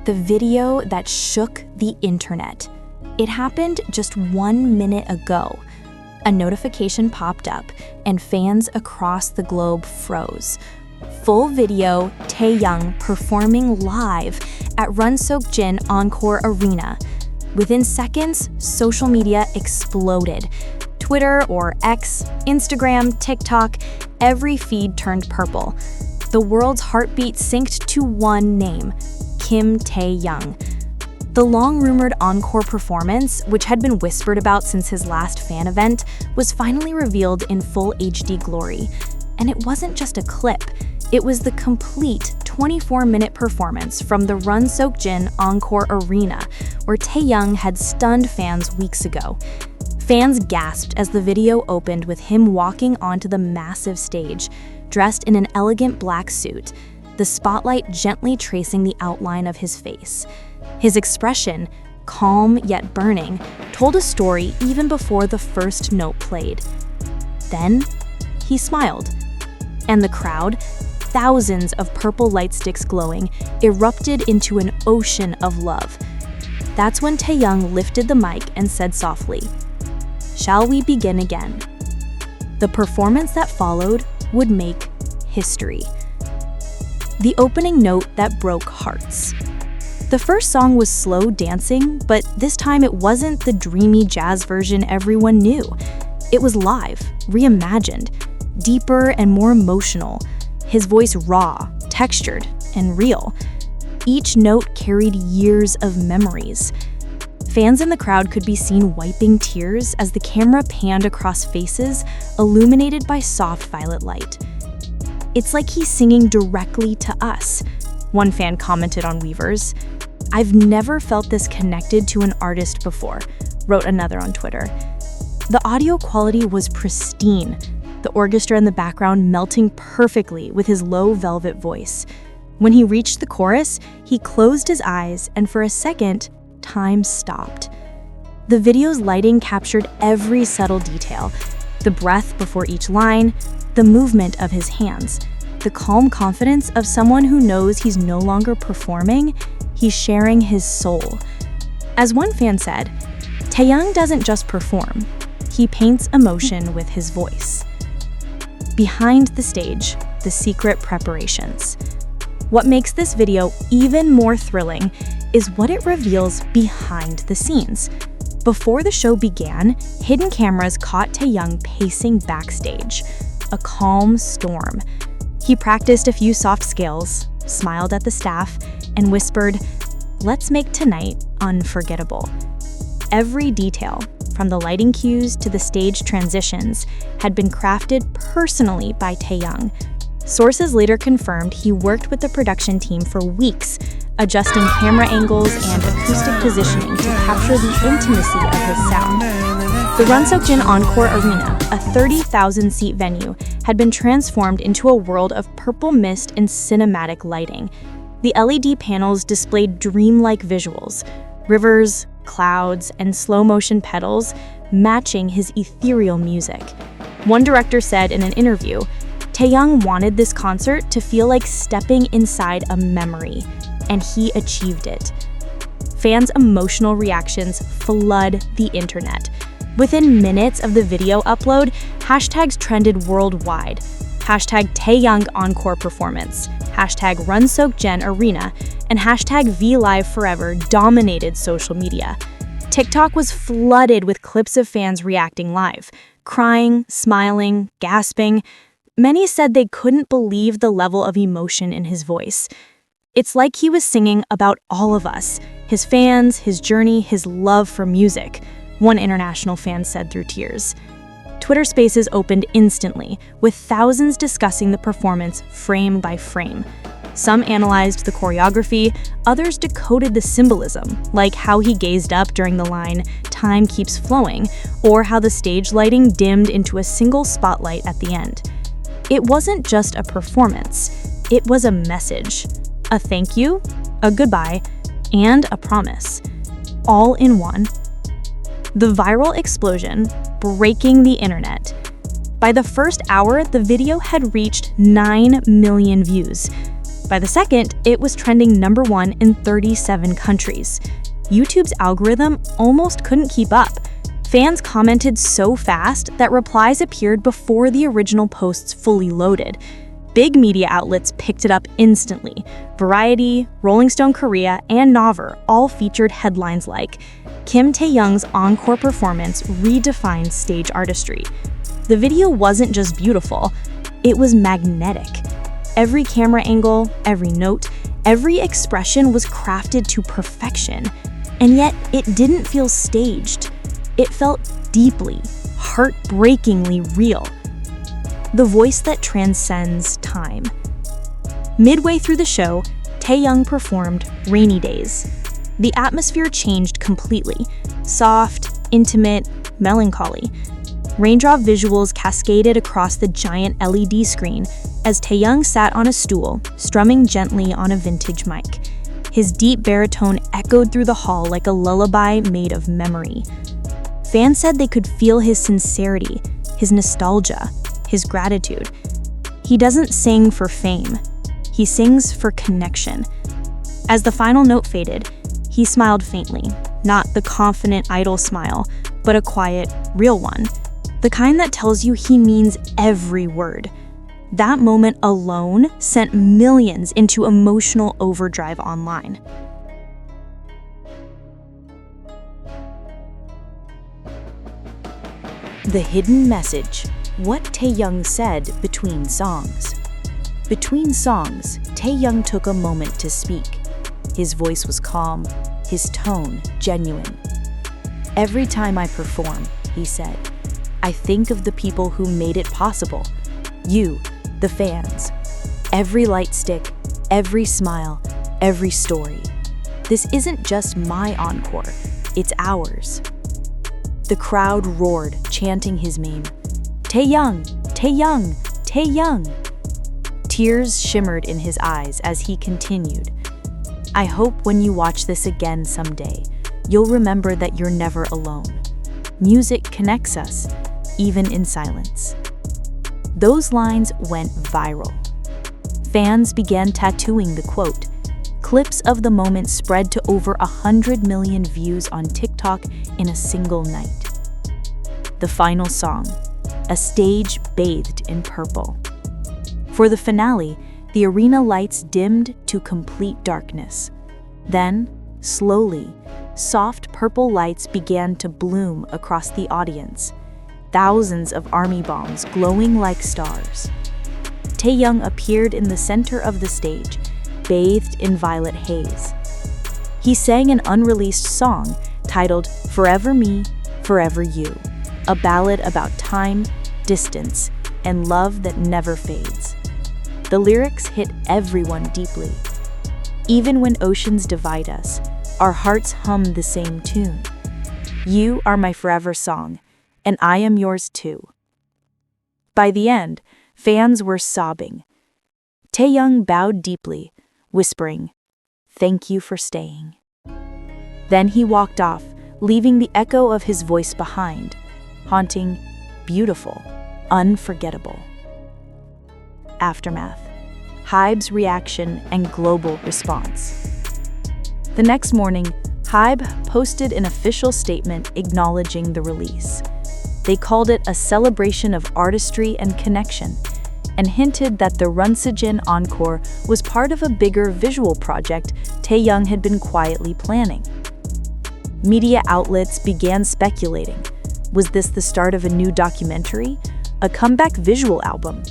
the video that shook the internet. It happened just 1 minute ago. A notification popped up, and fans across the globe froze. Full video, Taehyung performing live at Runseokjin Encore Arena. Within seconds, social media exploded. Twitter or X, Instagram, TikTok, every feed turned purple. The world's heartbeat synced to one name, Kim Taehyung. The long-rumored encore performance, which had been whispered about since his last fan event, was finally revealed in full HD glory. And it wasn't just a clip, it was the complete 24-minute performance from the Runseokjin Encore Arena, where Taehyung had stunned fans weeks ago. Fans gasped as the video opened with him walking onto the massive stage, dressed in an elegant black suit, the spotlight gently tracing the outline of his face. His expression, calm yet burning, told a story even before the first note played. Then, he smiled, and the crowd, thousands of purple light sticks glowing, erupted into an ocean of love. That's when Taehyung lifted the mic and said softly, "Shall we begin again?" The performance that followed would make history. The opening note that broke hearts. The first song was slow dancing, but this time it wasn't the dreamy jazz version everyone knew. It was live, reimagined, deeper and more emotional, his voice raw, textured, and real. Each note carried years of memories. Fans in the crowd could be seen wiping tears as the camera panned across faces illuminated by soft violet light. "It's like he's singing directly to us," one fan commented on Weverse. "I've never felt this connected to an artist before," wrote another on Twitter. The audio quality was pristine, the orchestra in the background melting perfectly with his low velvet voice. When he reached the chorus, he closed his eyes, and for a second, time stopped. The video's lighting captured every subtle detail: the breath before each line, the movement of his hands, the calm confidence of someone who knows he's no longer performing, he's sharing his soul. As one fan said, Taehyung doesn't just perform, he paints emotion with his voice. Behind the stage, the secret preparations. What makes this video even more thrilling is what it reveals behind the scenes. Before the show began, hidden cameras caught Taehyung pacing backstage, a calm storm. He practiced a few soft scales, smiled at the staff, and whispered, "Let's make tonight unforgettable." Every detail, from the lighting cues to the stage transitions, had been crafted personally by Taehyung. Sources later confirmed he worked with the production team for weeks, adjusting camera angles and acoustic positioning to capture the intimacy of his sound. The Runseokjin Encore Arena, a 30,000-seat venue, had been transformed into a world of purple mist and cinematic lighting. The LED panels displayed dreamlike visuals, rivers, clouds, and slow-motion pedals matching his ethereal music. One director said in an interview, Taehyung wanted this concert to feel like stepping inside a memory, and he achieved it. Fans' emotional reactions flood the internet. Within minutes of the video upload, hashtags trended worldwide. Hashtag Taehyung Encore Performance, hashtag Runseokjin Arena, and hashtag VLiveForever dominated social media. TikTok was flooded with clips of fans reacting live, crying, smiling, gasping. Many said they couldn't believe the level of emotion in his voice. It's like he was singing about all of us, his fans, his journey, his love for music, one international fan said through tears. Twitter Spaces opened instantly, with thousands discussing the performance frame by frame. Some analyzed the choreography, others decoded the symbolism, like how he gazed up during the line, "Time keeps flowing," or how the stage lighting dimmed into a single spotlight at the end. It wasn't just a performance, it was a message. A thank you, a goodbye, and a promise. All in one. The viral explosion, breaking the internet. By the first hour, the video had reached 9 million views. By the second, it was trending #1 in 37 countries. YouTube's algorithm almost couldn't keep up. Fans commented so fast that replies appeared before the original posts fully loaded. Big media outlets picked it up instantly. Variety, Rolling Stone Korea, and Naver all featured headlines like, "Kim Taehyung's encore performance redefined stage artistry." The video wasn't just beautiful, it was magnetic. Every camera angle, every note, every expression was crafted to perfection. And yet, it didn't feel staged. It felt deeply, heartbreakingly real. The voice that transcends time. Midway through the show, Taehyung performed Rainy Days. The atmosphere changed completely. Soft, intimate, melancholy. Raindrop visuals cascaded across the giant LED screen as Taehyung sat on a stool, strumming gently on a vintage mic. His deep baritone echoed through the hall like a lullaby made of memory. Fans said they could feel his sincerity, his nostalgia, his gratitude. He doesn't sing for fame. He sings for connection. As the final note faded, he smiled faintly, not the confident idol smile, but a quiet, real one. The kind that tells you he means every word. That moment alone sent millions into emotional overdrive online. The hidden message. What Taehyung said between songs. Between songs, Taehyung took a moment to speak. His voice was calm, his tone genuine. "Every time I perform," he said, "I think of the people who made it possible. You, the fans. Every light stick, every smile, every story. This isn't just my encore, it's ours." The crowd roared, chanting his name. "Taehyung! Taehyung! Taehyung!" Tears shimmered in his eyes as he continued. "I hope when you watch this again someday, you'll remember that you're never alone. Music connects us, even in silence." Those lines went viral. Fans began tattooing the quote. Clips of the moment spread to over 100 million views on TikTok in a single night. The final song, a stage bathed in purple. For the finale, the arena lights dimmed to complete darkness. Then, slowly, soft purple lights began to bloom across the audience. Thousands of army bombs glowing like stars. Taehyung appeared in the center of the stage, bathed in violet haze. He sang an unreleased song titled "Forever Me, Forever You," a ballad about time, distance, and love that never fades. The lyrics hit everyone deeply. Even when oceans divide us, our hearts hum the same tune. You are my forever song, and I am yours too. By the end, fans were sobbing. Taehyung bowed deeply, whispering, "Thank you for staying." Then he walked off, leaving the echo of his voice behind, haunting, beautiful, unforgettable. Aftermath. HYBE's reaction and global response. The next morning, HYBE posted an official statement acknowledging the release. They called it a celebration of artistry and connection, and hinted that the Runseokjin Encore was part of a bigger visual project Taehyung had been quietly planning. Media outlets began speculating. Was this the start of a new documentary? A comeback visual album?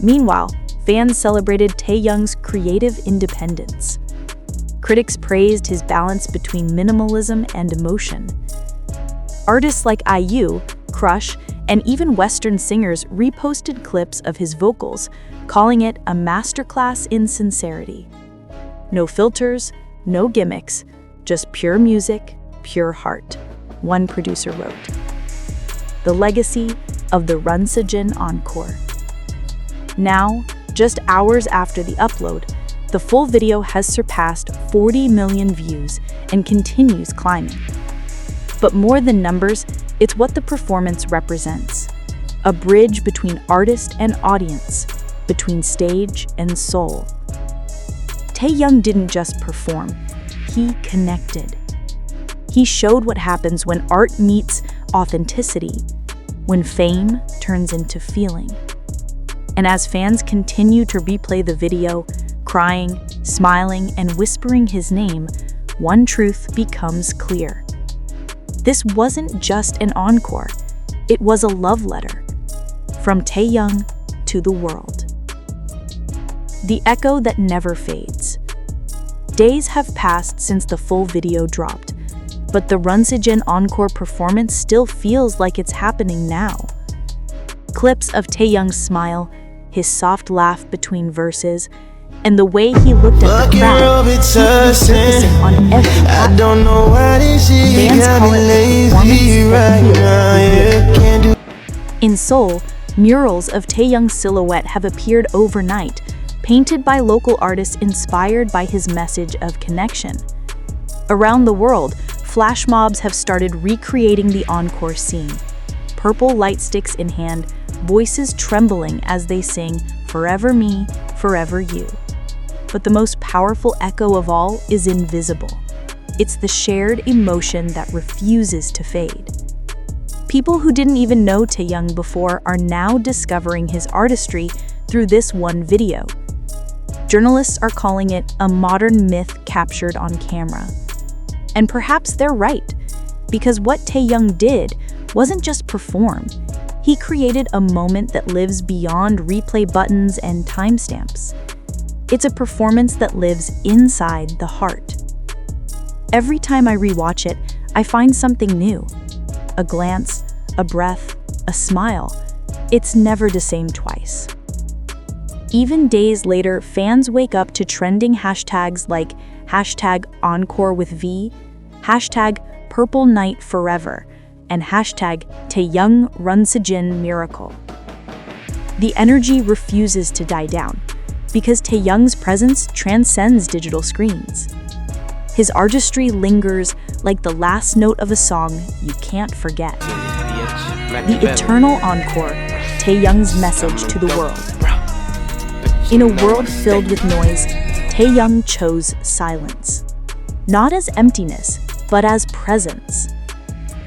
Meanwhile, fans celebrated Taehyung's creative independence. Critics praised his balance between minimalism and emotion. Artists like IU, Crush, and even Western singers reposted clips of his vocals, calling it a masterclass in sincerity. No filters, no gimmicks, just pure music, pure heart, one producer wrote. The legacy of the Runseokjin Encore. Now, just hours after the upload, the full video has surpassed 40 million views and continues climbing. But more than numbers, it's what the performance represents. A bridge between artist and audience, between stage and soul. Taehyung didn't just perform, he connected. He showed what happens when art meets authenticity, when fame turns into feeling. And as fans continue to replay the video, crying, smiling, and whispering his name, one truth becomes clear. This wasn't just an encore, it was a love letter. From Taehyung to the world. The echo that never fades. Days have passed since the full video dropped, but the Runseokjin encore performance still feels like it's happening now. Clips of Taehyung's smile, his soft laugh between verses, and the way he looked at the crowd, resurfacing on every platform. Fans call it the performance. In Seoul, murals of Taehyung's silhouette have appeared overnight, painted by local artists inspired by his message of connection. Around the world, flash mobs have started recreating the encore scene. Purple light sticks in hand, voices trembling as they sing, "Forever me, forever you." But the most powerful echo of all is invisible. It's the shared emotion that refuses to fade. People who didn't even know Taehyung before are now discovering his artistry through this one video. Journalists are calling it a modern myth captured on camera. And perhaps they're right, because what Taehyung did wasn't just perform. He created a moment that lives beyond replay buttons and timestamps. It's a performance that lives inside the heart. Every time I rewatch it, I find something new. A glance, a breath, a smile. It's never the same twice. Even days later, fans wake up to trending hashtags like #EncoreWithV, #PurpleNightForever, and #Taehyung Runseokjin Miracle. The energy refuses to die down, because Taehyung's presence transcends digital screens. His artistry lingers like the last note of a song you can't forget. The eternal encore, Taehyung's message to the world. In a world filled with noise, Taehyung chose silence. Not as emptiness, but as presence.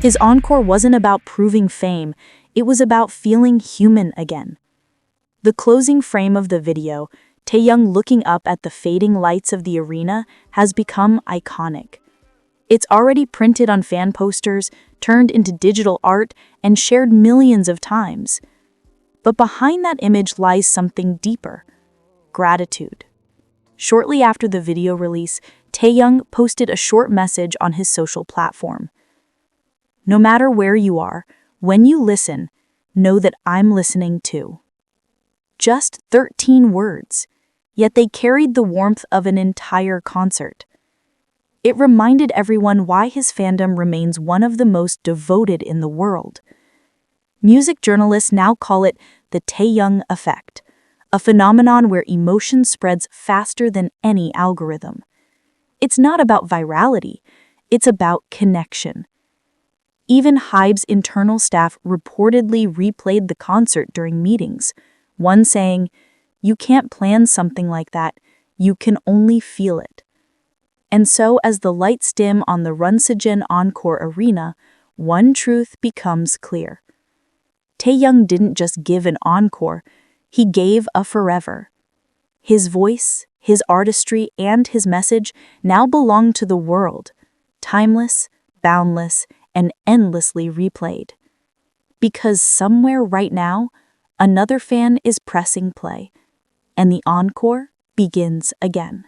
His encore wasn't about proving fame, it was about feeling human again. The closing frame of the video, Taehyung looking up at the fading lights of the arena, has become iconic. It's already printed on fan posters, turned into digital art, and shared millions of times. But behind that image lies something deeper: gratitude. Shortly after the video release, Taehyung posted a short message on his social platform. "No matter where you are, when you listen, know that I'm listening too." Just 13 words, yet they carried the warmth of an entire concert. It reminded everyone why his fandom remains one of the most devoted in the world. Music journalists now call it the Taehyung effect, a phenomenon where emotion spreads faster than any algorithm. It's not about virality, it's about connection. Even HYBE's internal staff reportedly replayed the concert during meetings, one saying, "You can't plan something like that, you can only feel it." And so as the lights dim on the Runseokjin Encore arena, one truth becomes clear. Taehyung didn't just give an encore, he gave a forever. His voice, his artistry, and his message now belong to the world, timeless, boundless, and endlessly replayed. Because somewhere right now, another fan is pressing play, and the encore begins again.